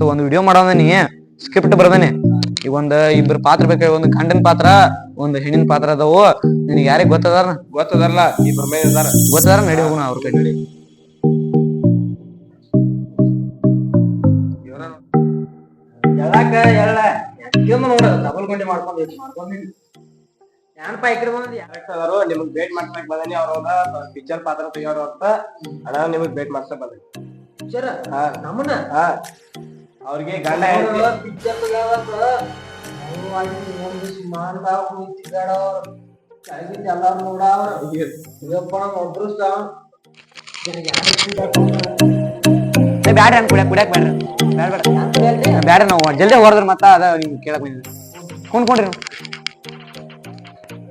ಇವತ್ತು ಒಂದು ವಿಡಿಯೋ ಮಾಡೋದ ನೀ ಸ್ಕ್ರಿಪ್ಟ್ ಬರ್ದಾನೆ. ಈಗ ಒಂದ್ ಇಬ್ಬರು ಪಾತ್ರ ಬೇಕು. ಒಂದು ಗಂಡನ ಪಾತ್ರ, ಒಂದು ಹೆಣ್ಣಿನ ಪಾತ್ರ ಅದಾವು. ನಿನಗೆ ಯಾರಿಗೆ ಗೊತ್ತದಲ್ಲ ಈ ಪ್ರಮೇಯ ಗೊತ್ತದಾರ ನಡಿ ಹೋಗೋಣ ಅವ್ರ ಕೈ. ನಡಿ ಎಳ್ಳಾಕ ಎಳ್ಳ ನೋಡ ಡಬಲ್ ಗೊಂಡಿ ಮಾಡ್ಕೊಂಡು ನಿಮಗ್ ಭೇಟ್ ಮಾಡ್ಸಕ್ ಬಂದನಿ. ಅವ್ರ ಪಿಕ್ಚರ್ ಪಾತ್ರ ತೆಗಿಯೋರು ಅಂತ ಅಣ್ಣ ನಿಮಗ್ ಭೇಟ್ ಮಾಡ್ಸಕ್ ಬಂದನಿ. ಪಿಕ್ಚರ್ ನಮ್ಮನ್ನ ಅವ್ರಿಗೆ ಗಂಡ ಪಿಕ್ಚರ್ ಎಲ್ಲಾರು ನೋಡ್ರ ಬ್ಯಾಡ ಕುಡಿಯಕ್ ಕುಡಿಯಕ್ ಬ್ಯಾಡ್ರಿ. ಬ್ಯಾಡ ನಾವು ಜಲ್ದಿ ಹೊರದ್ರ ಮತ್ತ ಅದ ನಿಮ್ಗೆ ಕೇಳಕ್ ಬಂದಿದ್ರಿ. ಕೊಂಡ್ರಿ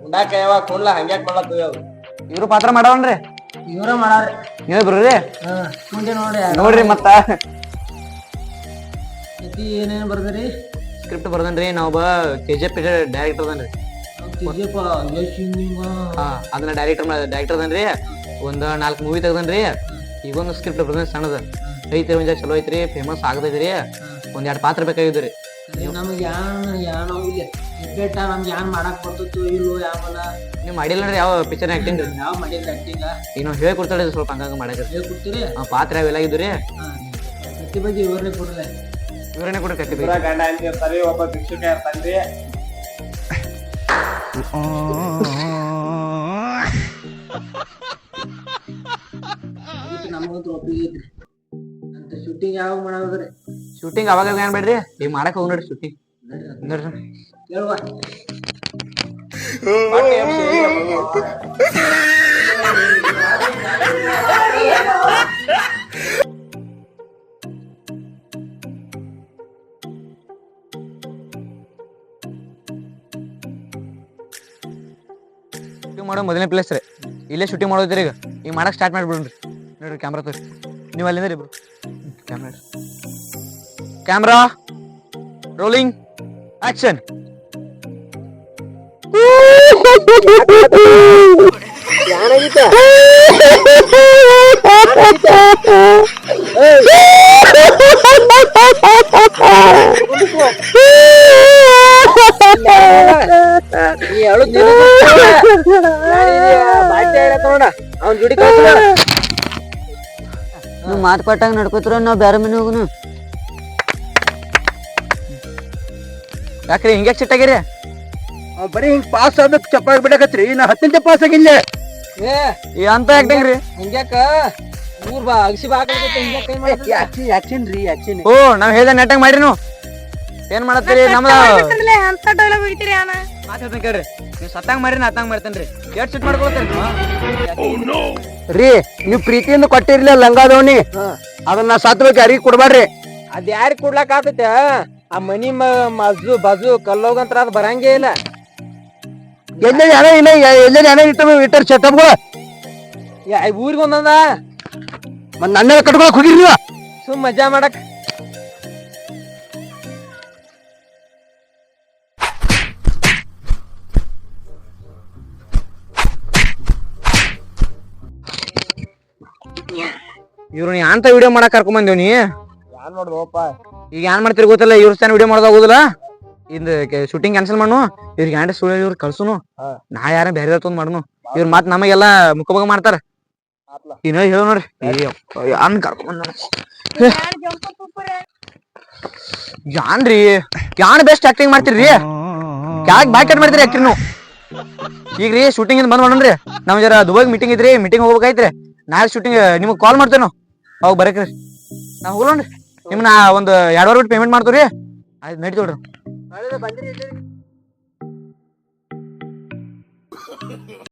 ಉಂಡಾಕ ಯಾವಾಗ ಕೊಂಡ್ಲ ಹಂಗ್ಯಾಕ್ ಮಾಡ್ಲತ್ತದ ಅದು. ಇವ್ರು ಪಾತ್ರ ಮಾಡವನ್ರಿ, ಇವ್ರ ಮಾಡಾರ್ರಿ. ನೀವೇ ಬರ್ರಿ ಮುಂದೆ ನೋಡ್ರಿ. ಮತ್ತ ಏನೇನ್ ಬರ್ದ್ರಿ? ಸ್ಕ್ರಿಪ್ಟ್ ಬರ್ದನ್ರಿ. ನಾವೊಬ್ಬ KGF ಡೈರೆಕ್ಟರ್ ಅದನ್ರಿ. ಅದನ್ನ ಡೈರೆಕ್ಟರ್ ಅದನ್ರಿ. ಒಂದ್ 4 ಮೂವಿ ತೆಗ್ದನ್ರಿ. ಈಗೊಂದು ಸ್ಕ್ರಿಪ್ಟ್ ಬರ್ದನ್ ಸಣ್ಣದ ಐತ್ರಿ. ಒಂದ್ ಚಲೋ ಐತ್ರಿ, ಫೇಮಸ್ ಆಗತೈತ್ರಿ. ಒಂದ್ 2 ಪಾತ್ರ ಬೇಕಾಗಿದ್ರಿ. ನಮ್ಗೆ ನಮ್ಗೆ ಯಾನ್ ಮಾಡಕ್ ಬರ್ತೈತೋ ಇಲ್ಲೋ ಯಾವಲ್ಲ. ನೀವ್ ಮಾಡಿಲ್ಲ ಯಾವ ಪಿಕ್ಚರ್ ಆಕ್ಟಿಂಗ್? ಯಾವ ಮಾಡಿದ್ರಿ ಆಕ್ಟಿಂಗ್? ಈಗ ನಾವ್ ಹೇಳಿ ಕೊಡ್ತಾಳೆ ಸ್ವಲ್ಪ ಹಂಗ ಮಾಡಕ್ ಹೇಳ್ಕೊಡ್ತೀರಿ. ಪಾತ್ರ ಯಾವೆಲ್ಲ ಆಗಿದ್ರಿ ಕತ್ತಿ ಬಗ್ಗೆ ಇವ್ರನ್ನೇ ಕೊಡ್ರಿ. ಇವ್ರನ್ನೇ ಕೊಡ್ರಿ. ಕತ್ತಿ ಗಂಡ ಅಂತ ಇರ್ತಾರಿ, ಒಬ್ಬ ಶಿಕ್ಷಕ ಇರ್ತಾನ್ರಿ. ನಮಗಂತೂ ಒಪ್ಪಿಗೆ ಐತ್ರಿ. ಅಂತ ಶೂಟಿಂಗ್ ಯಾವಾಗ ಮಾಡೋದ್ರಿ? ಶೂಟಿಂಗ್ ಅವಾಗ ಏನ್ ಬೇಡ್ರಿ, ಈಗ ಮಾಡಕ್ ಹೋಗ್ ನೋಡ್ರಿ ಶೂಟಿಂಗ್. ಹೇಳುವ ಶೂಟಿಂಗ್ ಮಾಡೋ ಮೊದಲನೇ ಪ್ಲೇಸ್ ರೀ. ಇಲ್ಲೇ ಶೂಟಿಂಗ್ ಮಾಡೋದ್ರಿ. ಈಗ ಮಾಡಕ್ ಸ್ಟಾರ್ಟ್ ಮಾಡ್ಬಿಡ್ರಿ. ನೋಡ್ರಿ ಕ್ಯಾಮ್ರಾ ತೋರಿ. ನೀವು ಅಲ್ಲಿಂದ ರೀ ಕ್ಯಾಮ್ರಾ ರೋಲಿಂಗ್ ಆಕ್ಷನ್. ಅವ್ನ ಜೋಡಿ ನೀವು ಮಾತು ಕೊಟ್ಟಾಗ ನಡ್ಕೋತೀರ, ನಾವು ಬೇರೆ ಮನೆ ಹೋಗುನು. ಯಾಕ್ರಿ ಹಿಂಗ್ಯಾಕ್ ಸಿಟ್ಟಾಗಿರಿ? ಬರೀ ಹಿಂಗ್ ಪಾಸ್ ಆಗ್ಬೇಕು ಚಪ್ಪಾಗಿ ಬಿಡಕತ್ರಿ. ನಾ 10ನೇ ಪಾಸ್ ಆಗಿಲ್ಲ. ಅಂತ ಆಕ್ಟಿಂಗ್ ರೀ. ಹಿಂಗ್ಯಾಕ ಮೂರ್ ಬಾ ಅಗಸಿ ಬಾಕೈತಿ. ಆಕ್ಷನ್ ರೀ ಆಕ್ಷನ್. ಓ ನಾವ್ ಹೇಳ್ದ ನೆಟ್ಟಾಗ ಮಾಡ್ರಿ. ನೀವು ಏನ್ ಮಾಡತ್ತೀರಿ? ನಮ್ದ ಮಾತಾಡ್ತೇನೆ ಕೇಳ್ರಿ. ನೀವು ಸತ್ತಂಗ್ ಮಾಡ್ರಿ, ನಾ ಹತ್ತಂಗ್ ಮಾಡ್ತೇನ್ರಿ. ಎಷ್ಟ್ ಸಿಟ್ ಮಾಡ್ಕೊಳ್ತೇರಿ ರೀ? ನೀವ್ ಪ್ರೀತಿಯಿಂದ ಕೊಟ್ಟಿರ್ಲಿಲ್ಲ ಲಂಗಾದವನಿ, ಅದನ್ನ ಸತ್ಬೇಕು ಯಾರಿಗ್ ಕೊಡ್ಬಾರ್ರಿ. ಅದ್ ಯಾರಿಗ್ ಕೊಡ್ಲಾಕ್ ಆತೈತೆ? ಆ ಮನಿ ಬಾಜು ಕಲ್ಲೋಗಂತ್ರ ಅದ್ ಬರಂಗೇ ಇಲ್ಲ. ಎಲ್ಲೇ ಜನ ಇಲ್ಲ, ಎಲ್ಲೇ ಜನ ಇಟ್ಟರ್ ಸೆಟಪ್ಗಳು. ಊರಿಗೆ ಒಂದೊಂದ ಮತ್ ನನ್ನ ಕಟ್ಕೊಳಕ್ ಹೋಗಿರ್ರಿ. ಸುಮ್ ಮಜಾ ಮಾಡಕ್. ಇವ್ರು ಅಂತ ವಿಡಿಯೋ ಮಾಡಕ್ ಕರ್ಕೊಂಡ್ ಬಂದೇವ್. ನೀ ಯಾನ್ ನೋಡ್ದಪ್ಪ ಈಗ ಏನ್ ಮಾಡ್ತೀರಿ ಗೊತ್ತಿಲ್ಲ. ಇವ್ರ ಸ್ಥಾನ ವಿಡಿಯೋ ಮಾಡೋದ್ ಆಗುದಿಲ್ಲ. ಇಂದ ಶೂಟಿಂಗ್ ಕ್ಯಾನ್ಸಲ್ ಮಾಡ್ನು. ಇವ್ರಿಗೆ ಗಂಡ ಸುಳ್ಳು ಇವ್ರು ಕಳ್ಸುನು. ನಾ ಯಾರ ಬೇರೆ ತೊಂದ್ ಮಾಡ್ನು. ಇವ್ರ ಮಾತ್ ನಮಗೆಲ್ಲಾ ಮುಖಭಾಗ ಮಾಡ್ತಾರ. ಇನ್ನ ಹೇಳ ನೋಡ್ರಿ. ಯಾನ್ ಕರ್ಕೊಂಡ್ ಯಾನ್ರಿ? ಯಾನ್ ಬೆಸ್ಟ್ ಆಕ್ಟಿಂಗ್ ಮಾಡ್ತೀರಿ? ಯಾಕೆ ಬ್ಯಾಕೆಟ್ ಮಾಡ್ತೀರಿ ಆಕ್ಟಿಂಗ್ ನೀವು? ಈಗ್ರಿ ಶೂಟಿಂಗ್ ಇಂದ ಬಂದ್ ಮಾಡೋಣ್ರಿ. ನಾವ್ ಜರ ದುಬೈಗ್ ಮೀಟಿಂಗ್ ಇದ್ರಿ, ಮೀಟಿಂಗ್ ಹೋಗ್ಬೇಕಾಯ್ತ್ರಿ. ನಾಳೆ ಶೂಟಿಂಗ್ ನಿಮ್ಗೆ ಕಾಲ್ ಮಾಡ್ತೇವೆ ನಾವು. ಅವಾಗ ಬರಕ್ರಿ. ನಾವ್ ಹೋಗ್ಲೋಣ್ರಿ. ನಿಮ್ನ ಒಂದ್ 2 ವಾರ ಬಿಟ್ಟು ಪೇಮೆಂಟ್ ಮಾಡ್ತೀವ್ರಿ. ಆಯ್ತು ನಡೀತೋಡ್ರಿ.